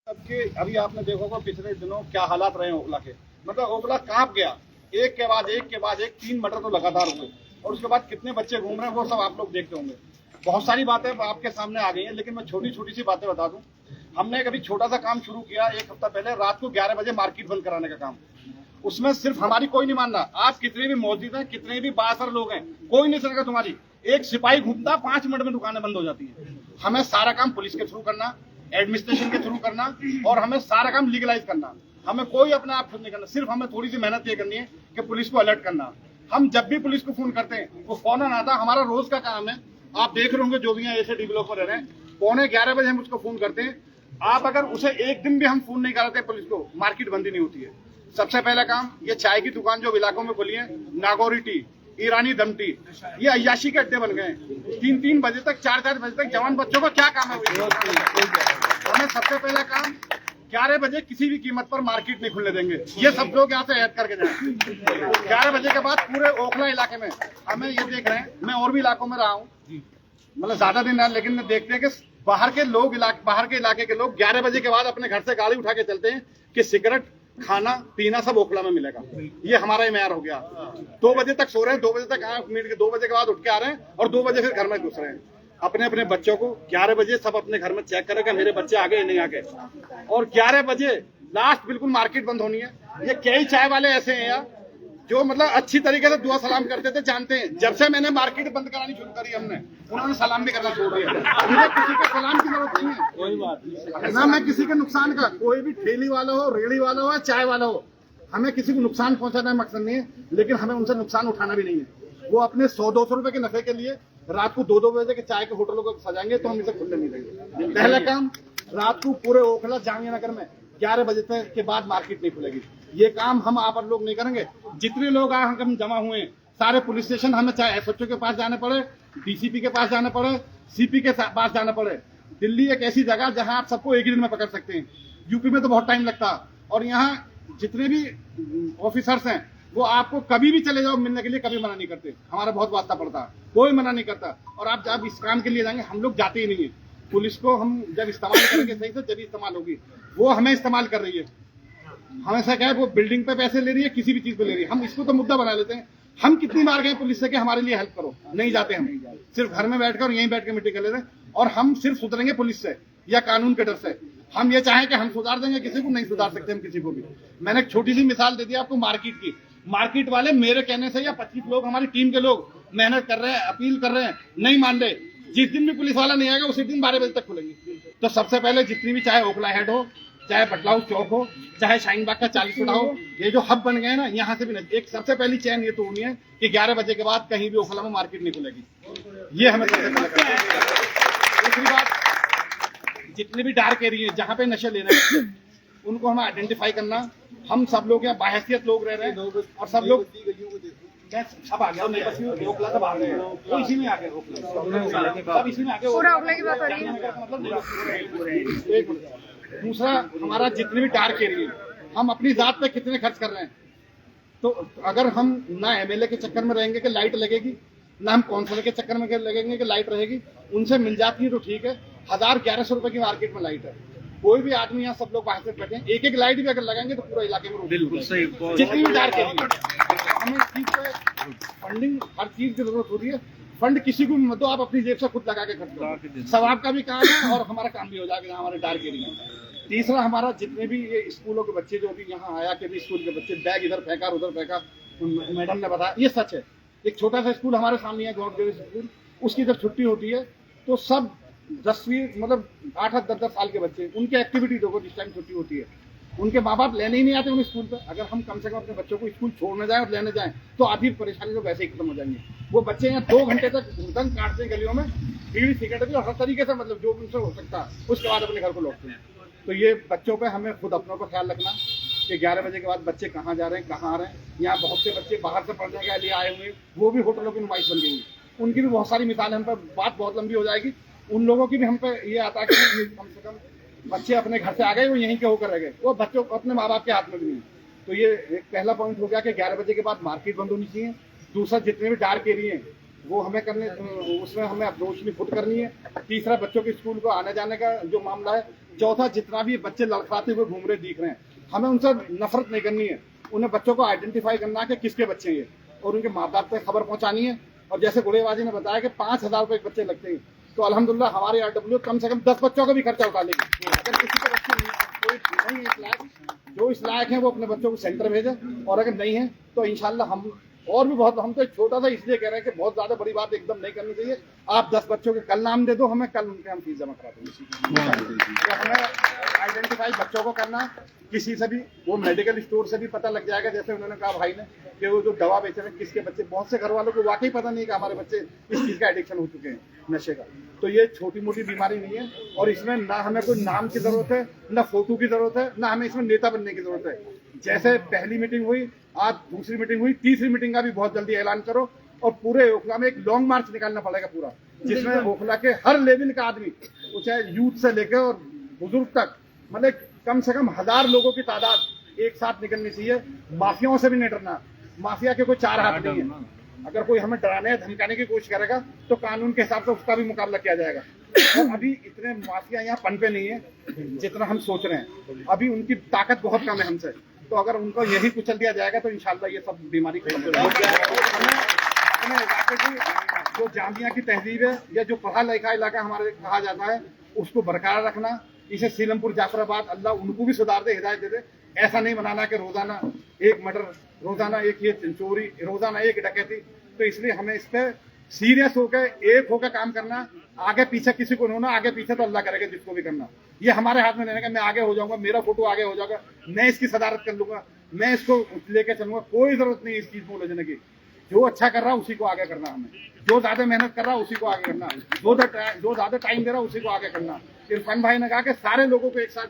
सबके अभी आपने देखा होगा पिछले दिनों क्या हालात रहे ओखला के, मतलब ओखला कांप गया। एक के बाद एक 3 मर्डर तो लगातार हुए और उसके बाद कितने बच्चे घूम रहे हैं वो सब आप लोग देखते होंगे। बहुत सारी बातें आपके सामने आ गई हैं, लेकिन मैं छोटी छोटी सी बातें बता दूं। हमने कभी छोटा सा काम शुरू किया एक हफ्ता पहले, रात को 11 बजे मार्केट बंद कराने का काम। उसमें सिर्फ हमारी कोई नहीं मान रहा, आप कितने भी मौजूद हैं, कितने भी बासर लोग हैं, कोई नहीं सुनेगा तुम्हारी। एक सिपाही घूमता 5 मिनट में दुकानें बंद हो जाती है। हमें सारा काम पुलिस के थ्रू करना, एडमिनिस्ट्रेशन के थ्रू करना और हमें सारा काम लीगलाइज करना। हमें कोई अपने आप खुद नहीं करना, सिर्फ हमें थोड़ी सी मेहनत ये करनी है कि पुलिस को अलर्ट करना। हम जब भी पुलिस को फोन करते हैं वो फोन आता, हमारा रोज का काम है। आप देख रहे होंगे जो भी है ऐसे डेवलप रह रहे हैं, 11:15 बजे हम उसको फोन करते हैं। आप अगर उसे एक दिन भी हम फोन नहीं कराते पुलिस को, मार्केट बंद ही नहीं होती है। सबसे पहला काम, ये चाय की दुकान जो इलाकों में खुली है, नागौरी टी, ईरानी दम टी, ये अय्याशी के अड्डे बन गए हैं। 3-3 बजे तक, 4-4 बजे तक जवान बच्चों का क्या काम है? हमें सबसे पहला काम 11 बजे किसी भी कीमत पर मार्केट नहीं खुलने देंगे। ये सब लोग यहाँ से ऐड करके जाए। 11 बजे के बाद पूरे ओखला इलाके में हमें ये देख रहे हैं, मैं और भी इलाकों में रहा हूँ, मतलब ज्यादा दिन रहा, लेकिन देखते हैं कि बाहर के इलाके के लोग 11 बजे के बाद अपने घर से गाड़ी उठा के चलते हैं कि सिगरेट, खाना पीना सब ओखला में मिलेगा। ये हमारा मेयर हो गया। 2 बजे तक सो रहे हैं, 2 बजे तक मीट के 2 बजे के बाद उठ के आ रहे हैं और 2 बजे फिर घर में घुस रहे हैं। अपने अपने बच्चों को 11 बजे सब अपने घर में चेक करेगा मेरे बच्चे आ गए नहीं आ गए, और 11 बजे लास्ट बिल्कुल मार्केट बंद होनी है। ये कई चाय वाले ऐसे हैं यार जो मतलब अच्छी तरीके से दुआ सलाम करते थे, जानते हैं जब से मैंने मार्केट बंद करानी शुरू करी हमने, उन्होंने सलाम भी करना छोड़ दिया। मुझे किसी के सलाम की जरूरत नहीं है, कोई बात ना, मैं किसी के नुकसान का, कोई भी ठेली वाला हो, रेड़ी वाला हो, चाय वाला हो, हमें किसी को नुकसान पहुंचाना मकसद नहीं है, लेकिन हमें उनसे नुकसान उठाना भी नहीं है। वो अपने 100-200 रुपए के नफे के लिए रात को 2-2 बजे के चाय के होटलों को सजाएंगे तो हम इसे खुलने नहीं देंगे। पहला काम, रात को पूरे ओखला जामिया नगर में 11 बजे तक के बाद मार्केट नहीं खुलेगी। ये काम हम आप लोग नहीं करेंगे। जितने लोग हम जमा हुए हैं सारे पुलिस स्टेशन, हमें चाहे एसएचओ के पास जाना पड़े, डीसीपी के पास जाना पड़े, सीपी के पास जाना पड़े। दिल्ली एक ऐसी जगह जहां आप सबको एक ही दिन में पकड़ सकते हैं। यूपी में तो बहुत टाइम लगता है, और यहाँ जितने भी ऑफिसर्स हैं वो आपको कभी भी चले जाओ मिलने के लिए, कभी मना नहीं करते। हमारा बहुत वास्ता पड़ता है, कोई मना नहीं करता। और आप जब इस काम के लिए जाएंगे, हम लोग जाते ही नहीं है। पुलिस को हम जब इस्तेमाल करेंगे सही से, जब इस्तेमाल होगी। वो हमें इस्तेमाल कर रही है, हमेशा क्या है, वो बिल्डिंग पे पैसे ले रही है, किसी भी चीज पे ले रही है। हम इसको तो मुद्दा बना लेते हैं। हम कितनी बार गए पुलिस से कि हमारे लिए हेल्प करो, नहीं जाते। हम सिर्फ घर में बैठकर यहीं बैठ के मीटिंग कर लेते हैं। और हम सिर्फ सुधरेंगे पुलिस से या कानून के डर से। हम ये चाहें कि हम सुधार देंगे किसी को, नहीं सुधार सकते हम किसी को भी। मैंने एक छोटी सी मिसाल दे दी आपको मार्केट की। मार्केट वाले मेरे कहने से या 25 लोग, हमारी टीम के लोग मेहनत कर रहे हैं, अपील कर रहे हैं, नहीं मान रहे। जिस दिन भी पुलिस वाला नहीं आएगा उसी दिन 12 बजे तक खुलेंगे। तो सबसे पहले जितनी भी, चाहे ओखला हेड हो, चाहे बटलाउ चौक हो, चाहे शाहीन बाग का 40 फुटा हो, ये जो हब बन गए हैं ना, यहाँ से भी नहीं। एक सबसे पहली चैन ये तोड़नी है कि 11 बजे के बाद कहीं भी ओखला में मार्केट नहीं खुलेगी। ये हमें सबसे पहले करना है। दूसरी बात, जितने भी डार्क एरिया जहाँ पे नशे ले रहे हैं उनको हमें आइडेंटिफाई करना। हम सब लोग यहाँ बाहैसियत लोग रह रहे हैं और सब लोग सब आ गया, ओखला सब आ गए, वो इसी में आ गए, सब इसी में आ गए, पूरा ओखला की बात हो रही है। दूसरा, हमारा जितने भी डार्क एरिया, हम अपनी जात पे कितने खर्च कर रहे हैं। तो अगर हम ना एमएलए के चक्कर में रहेंगे कि लाइट लगेगी, ना हम काउंसिलर के चक्कर में लगेंगे कि लाइट रहेगी, उनसे मिल जाती है तो ठीक है। 1000-1100 रुपए की मार्केट में लाइट है। कोई भी आदमी, यहाँ सब लोग बाहर से बैठे हैं, एक लाइट भी अगर लगाएंगे तो पूरा इलाके में बिल्कुल सही। जितनी भी डार्क एरिया, हमें इस चीज पे फंडिंग, हर चीज की जरूरत होती है। फंड किसी को भी मत दो, आप अपनी जेब से खुद लगा के खर्च करो। सवाब का भी काम है और हमारा काम भी हो जाएगा हमारे डार्क एरिया में। तीसरा, हमारा जितने भी ये स्कूलों के बच्चे जो भी यहाँ आया के भी स्कूल के बच्चे बैग इधर फेंका उधर फेंका, मैडम ने बताया, ये सच है। एक छोटा सा स्कूल हमारे सामने है, गवर्नमेंट स्कूल, उसकी जब छुट्टी होती है तो सब 10वीं मतलब 8-10 साल के बच्चे, उनकी एक्टिविटी देखो जिस टाइम छुट्टी होती है, उनके माँ बाप लेने ही नहीं आते उन्हें स्कूल पे। अगर हम कम से कम अपने बच्चों को स्कूल छोड़ने जाए और लेने जाएं तो आधी परेशानी तो वैसे ही खत्म हो जाएंगे। वो बच्चे यहाँ 2 घंटे तक घुटन काटते हैं गलियों में, बीड़ी सिगरेट भी, और हर तरीके से मतलब जो उनसे हो सकता है, उसके बाद अपने घर को लौटते हैं। तो ये बच्चों पे हमें खुद अपनों का ख्याल रखना कि 11 बजे के बाद बच्चे कहाँ जा रहे हैं, कहाँ आ रहे हैं। यहाँ बहुत से बच्चे बाहर से पढ़ने के लिए आए हुए, वो भी होटलों की नुमाइश बन गई। उनकी भी बहुत सारी मिसालें, हम पर बात बहुत लंबी हो जाएगी। उन लोगों की भी हम पे ये आता है कि कम से कम बच्चे अपने घर से आ गए, वो यहीं के होकर रह गए, वो बच्चों अपने माँ बाप के हाथ में भी नहीं। तो ये एक पहला पॉइंट हो गया कि 11 बजे के बाद मार्केट बंद होनी चाहिए। दूसरा, जितने भी डार्क एरिया हैं वो हमें करने, उसमें हमें अब रोशनी फुट करनी है। तीसरा, बच्चों के स्कूल को आने जाने का जो मामला है। चौथा, जितना भी बच्चे लड़खड़ाते हुए घूम रहे दिख रहे हैं, हमें उनसे नफरत नहीं करनी है। उन्हें बच्चों को आइडेंटिफाई करना है कि किसके बच्चे हैं ये, और उनके माँ बाप तक खबर पहुंचानी है। और जैसे गुड़ेबाजी ने बताया कि 5,000 रुपये बच्चे लगते हैं, तो अल्हम्दुलिल्लाह हमारे RW कम से कम 10 बच्चों का भी खर्चा उठा लेगी। अगर किसी के बच्चे कोई नहीं इस लायक, जो इस लायक है वो अपने बच्चों को सेंटर भेजे, और अगर नहीं है तो इंशाल्लाह हम और भी बहुत, हम तो छोटा सा इसलिए कह रहे हैं कि बहुत ज्यादा बड़ी बात एकदम नहीं करनी चाहिए। आप 10 बच्चों के कल नाम दे दो हमें, कल उनके हम फीस जमा करा देंगे। तो हमें आइडेंटिफाई बच्चों को करना, किसी से भी, वो मेडिकल स्टोर से भी पता लग जाएगा, जैसे उन्होंने कहा भाई ने कि वो जो दवा बेच रहे हैं किसके बच्चे। बहुत से घर वालों को वाकई पता नहीं कि हमारे बच्चे इस चीज का एडिक्शन हो चुके हैं, नशे का। तो ये छोटी मोटी बीमारी नहीं है, और इसमें ना हमें कोई नाम की जरूरत है, ना फोटो की जरूरत है, ना हमें इसमें नेता बनने की जरूरत है। जैसे पहली मीटिंग हुई, आज दूसरी मीटिंग हुई, तीसरी मीटिंग का भी बहुत जल्दी ऐलान करो, और पूरे ओखला में एक लॉन्ग मार्च निकालना पड़ेगा पूरा, जिसमें ओखला के हर लेवल का आदमी, वो चाहे यूथ से लेकर और बुजुर्ग तक, मतलब कम से कम 1000 लोगों की तादाद एक साथ निकलनी चाहिए। माफियाओं से भी नहीं डरना, माफिया के कोई 4 हाथ नहीं है। अगर कोई हमें डराने या धमकाने की कोशिश करेगा तो कानून के हिसाब से उसका भी मुकाबला किया जाएगा। और अभी इतने माफिया यहाँ पनपे नहीं है जितना हम सोच रहे हैं, अभी उनकी ताकत बहुत कम है हमसे। तो अगर उनको यही कुचल दिया जाएगा तो इंशाल्लाह ये सब बीमारी खत्म हो जाएगी। अपने इलाके की जो जामिया की तहजीब है, या जो पढ़ा लिखा इलाका हमारे कहा जाता है, उसको बरकरार रखना। इसे सीलमपुर, जाफराबाद, अल्लाह उनको भी सुधार दे, हिदायत दे दे। ऐसा नहीं बनाना कि रोजाना एक मर्डर, रोजाना एक ये चोरी, रोजाना एक डकैती। तो इसलिए हमें इस पर सीरियस होकर, एक होकर काम करना। आगे पीछे किसी को नहीं होना, आगे पीछे तो अल्लाह करेगा जिसको भी करना। ये हमारे हाथ में नहीं है, मैं आगे हो जाऊंगा, मेरा फोटो आगे हो जाएगा, मैं इसकी सदारत कर लूंगा, मैं इसको लेके चलूंगा। कोई जरूरत नहीं इस चीज को उलझने की। जो अच्छा कर रहा है उसी को आगे करना, हमें जो ज्यादा मेहनत कर रहा है उसी को आगे करना, जो ज्यादा टाइम दे रहा है उसी को आगे करना। इरफान भाई ने कहा कि सारे लोगों को एक साथ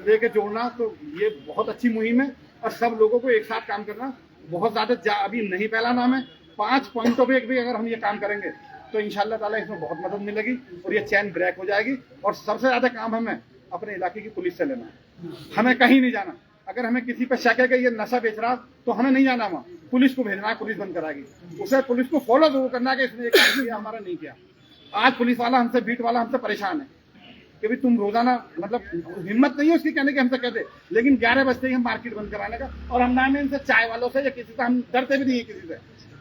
लेके जोड़ना, तो ये बहुत अच्छी मुहिम है, और सब लोगों को एक साथ काम करना। बहुत ज्यादा अभी नहीं फैलाना, हमें 5 पॉइंटों पे भी अगर हम ये काम करेंगे तो इंशाल्लाह ताला इसमें बहुत मदद मिलेगी, और ये चैन ब्रेक हो जाएगी। और सबसे ज्यादा काम हमें अपने इलाके की पुलिस से लेना है, हमें कहीं नहीं जाना। अगर हमें किसी पर शक है कि ये नशा बेच रहा, तो हमें नहीं जाना वहाँ, पुलिस को भेजना है, पुलिस बंद कराएगी। उसे पुलिस को फॉलो जरूर करना कि इसने एक काम किया, हमारा नहीं किया। आज पुलिस वाला हमसे, बीट वाला हमसे परेशान है कि भाई तुम रोजाना, मतलब हिम्मत नहीं है उसकी कहने के, हमसे कहते, लेकिन 11 बजते ही हम मार्केट बंद कराने का। और हम ना में इनसे चाय वालों से या किसी से हम डरते भी नहीं है किसी से।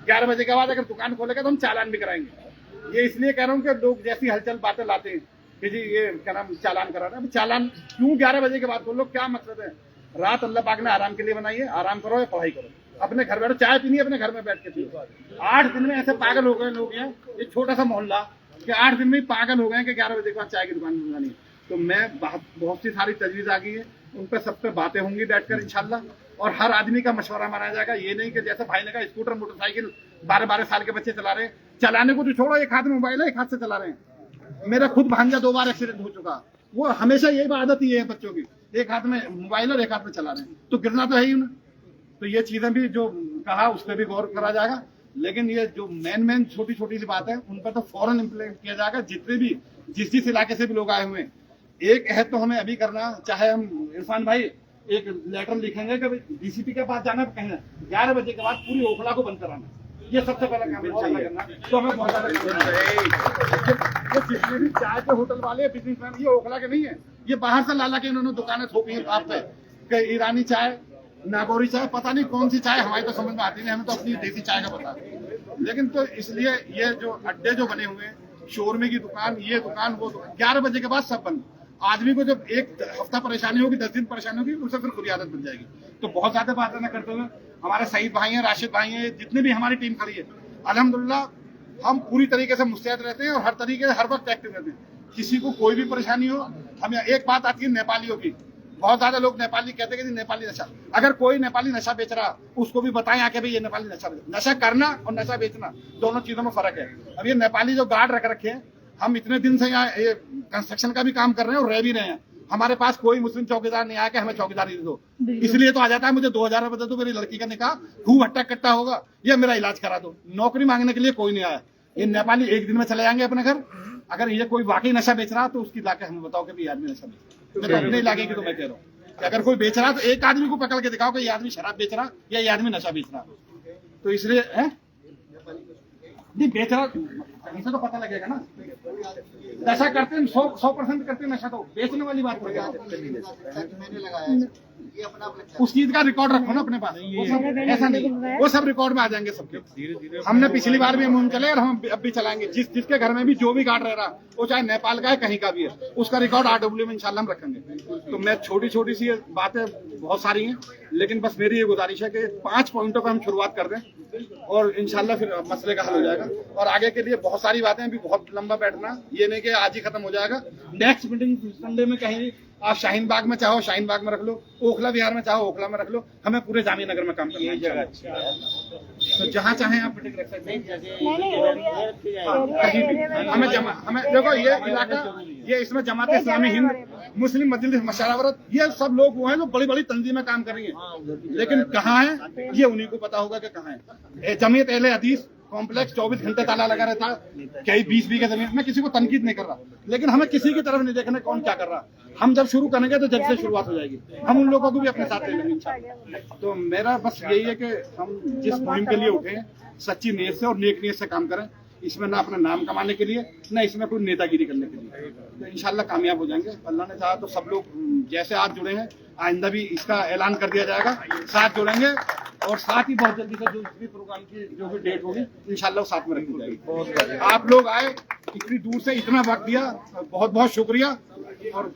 11 बजे के बाद अगर दुकान खोलेगा तो हम चालान भी कराएंगे। ये इसलिए कह रहा हूँ कि लोग जैसी हलचल बातें लाते हैं कि जी ये क्या नाम चालान करा रहे हैं। चालान क्यों 11 बजे के बाद बोलो, क्या मतलब है? रात अल्लाह पाक ने आराम के लिए बनाई है, आराम करो या पढ़ाई करो, अपने घर बैठो, चाय पीनी है अपने घर में बैठ के पियो। 8 दिन में ऐसे पागल हो गए लोग हैं, ये छोटा सा मोहल्ला, कि 8 दिन में ही पागल हो गए कि 11 बजे के बाद चाय की दुकान बनानी है। तो मैं बहुत सी सारी तजवीज आ गई है, उन पर सब पे बातें होंगी बैठकर इंशाल्लाह, और हर आदमी का मशवरा माना जाएगा। ये नहीं कि जैसे भाई ने कहा स्कूटर मोटरसाइकिल 12-12 साल के बच्चे चला रहे हैं, चलाने को तो छोड़ो, एक हाथ में मोबाइल है, एक हाथ से चला रहे हैं। मेरा खुद भांजा 2 बार एक्सीडेंट हो चुका, वो हमेशा यही आदत ही है बच्चों की, एक हाथ में मोबाइल और एक हाथ में चला रहे हैं, तो गिरना तो है ही उन्हें। तो ये चीजें भी जो कहा उस पर भी गौर करा जाएगा, लेकिन ये जो मेन छोटी छोटी सी बात है उन पर तो फौरन इम्प्लीमेंट किया जाएगा। जितने भी जिस इलाके से भी लोग आए हुए हैं, एक अहद तो हमें अभी करना, चाहे हम इरफान भाई एक लेटर लिखेंगे कि DCP के पास जाना, कहना 11 बजे के बाद पूरी ओखला को बंद कराना, ये सबसे पहला काम इंशाल्लाह करना। तो हमें बहुत ज्यादा जितने भी चाय के होटल वाले बिजनेसमैन, ये ओखला के नहीं है, ये बाहर से लाला के इन्होंने दुकानें थोपी हैं आप पे, ईरानी चाय, नागौरी चाय, पता नहीं कौन सी चाय, हमारी तो समझ में आती नहीं, हमें तो अपनी देसी चाय का पता। लेकिन तो इसलिए ये जो अड्डे जो बने हुए हैं, शोरमे की दुकान, ये दुकान, वो दुकान, 11 बजे के बाद सब बंद। आदमी को जब एक हफ्ता परेशानी होगी, 10 दिन परेशानी होगी, उसे फिर खुद आदत बन जाएगी। तो बहुत ज्यादा बातें न करते हुए, हमारे सईद भाई हैं, राशिद भाई हैं, जितने भी हमारी टीम खड़ी है, अल्हम्दुलिल्लाह हम पूरी तरीके से मुस्तैद रहते हैं और हर तरीके से हर वक्त एक्टिव रहते हैं। किसी को कोई भी परेशानी हो, हम एक बात आती है नेपालियों की, बहुत ज्यादा लोग नेपाली कहते हैं कि नेपाली नशा, अगर कोई नेपाली नशा बेच रहा उसको भी बताएं आके भाई ये नेपाली नशा करना और नशा बेचना दोनों चीजों में फर्क है। अब ये नेपाली जो गार्ड रख रखे हैं, हम इतने दिन से यहाँ ये कंस्ट्रक्शन का भी काम कर रहे हैं और रह भी रहे हैं, हमारे पास कोई मुस्लिम चौकीदार नहीं आया कि हमें चौकीदारी दे दो, इसलिए तो आ जाता है मुझे 2000 रुपए दे दो, मेरी लड़की का निकाह खूब हट्टा कट्टा होगा या मेरा इलाज करा दो। नौकरी मांगने के लिए कोई नहीं आया। ये नेपाली एक दिन में चले जाएंगे अपने घर। अगर ये कोई वाकई नशा बेच रहा तो उसकी लाके हमें बताओ कि भाई आदमी नशा बेच रहा है। अपने इलाके की तो मैं कह रहा हूँ कि अगर कोई बेच रहा तो एक आदमी को पकड़ के दिखाओ कि ये आदमी शराब बेच रहा या ये आदमी नशा बेच रहा। तो इसलिए नहीं बेच रहा कहीं से तो पता लगेगा ना। नशा करते हैं 100% करते हैं नशा, तो बेचने वाली बात है। मैंने लगाया ये अपना उस चीज का रिकॉर्ड रखो ना अपने पास, वो सब ऐसा नहीं, वो सब रिकॉर्ड में आ जाएंगे सबके। धीरे हमने पिछली बार भी मुहिम चले और हम अब भी चलाएंगे। जिसके घर में भी जो भी गार्ड रह रहा, वो चाहे नेपाल का है कहीं का भी है, उसका रिकॉर्ड RW में इंशाल्लाह हम रखेंगे। तो मैं छोटी छोटी सी बातें बहुत सारी हैं, लेकिन बस मेरी ये गुजारिश है कि 5 पॉइंटों पर हम शुरुआत कर दें और इंशाल्लाह फिर मसले का हल हो जाएगा। और आगे के लिए बहुत सारी बातें अभी बहुत लंबा बैठना, ये नहीं कि आज ही खत्म हो जाएगा। नेक्स्ट मीटिंग संडे में कहीं आप शाहीन बाग में चाहो शाहीन बाग में रख लो, ओखला विहार में चाहो ओखला में रख लो, हमें पूरे जामिया नगर में काम करना है। जगह अच्छी है तो जहाँ चाहें आप मीटिंग रख सकते हैं। हमें देखो ये इलाका, ये इसमें जमात इस्लामी हिंद, मुस्लिम मजलिस मशावरत, ये सब लोग वो हैं जो बड़ी बड़ी तंजीमें काम कर रही हैं, लेकिन कहाँ है ये उन्हीं को पता होगा कि कहाँ है। जमीयत अहले हदीस कॉम्प्लेक्स 24 घंटे ताला लगा रहता है, कई 20 बीघे जमीन। मैं किसी को तनकीद नहीं कर रहा, लेकिन हमें किसी की तरफ नहीं देखना कौन क्या कर रहा। हम जब शुरू करेंगे तो जब से शुरुआत हो जाएगी, हम उन लोगों को भी अपने साथ ले लेंगे इंशाल्लाह। तो मेरा बस यही है कि हम जिस मुहिम के लिए उठे हैं सच्ची नीयत से और नेक नीयत से काम करें। इसमें ना अपना नाम कमाने के लिए, ना इसमें कोई नेतागिरी करने के लिए। तो इंशाल्लाह कामयाब हो जाएंगे अल्लाह ने चाहा तो। सब लोग जैसे आज जुड़े हैं, आइंदा भी इसका ऐलान कर दिया जाएगा, साथ जुड़ेंगे और साथ ही बहुत जल्दी से जो भी प्रोग्राम की जो भी डेट होगी इंशाल्लाह साथ में रखी जाएगी। आप लोग आए, इतनी दूर से इतना वक्त दिया, बहुत बहुत शुक्रिया। और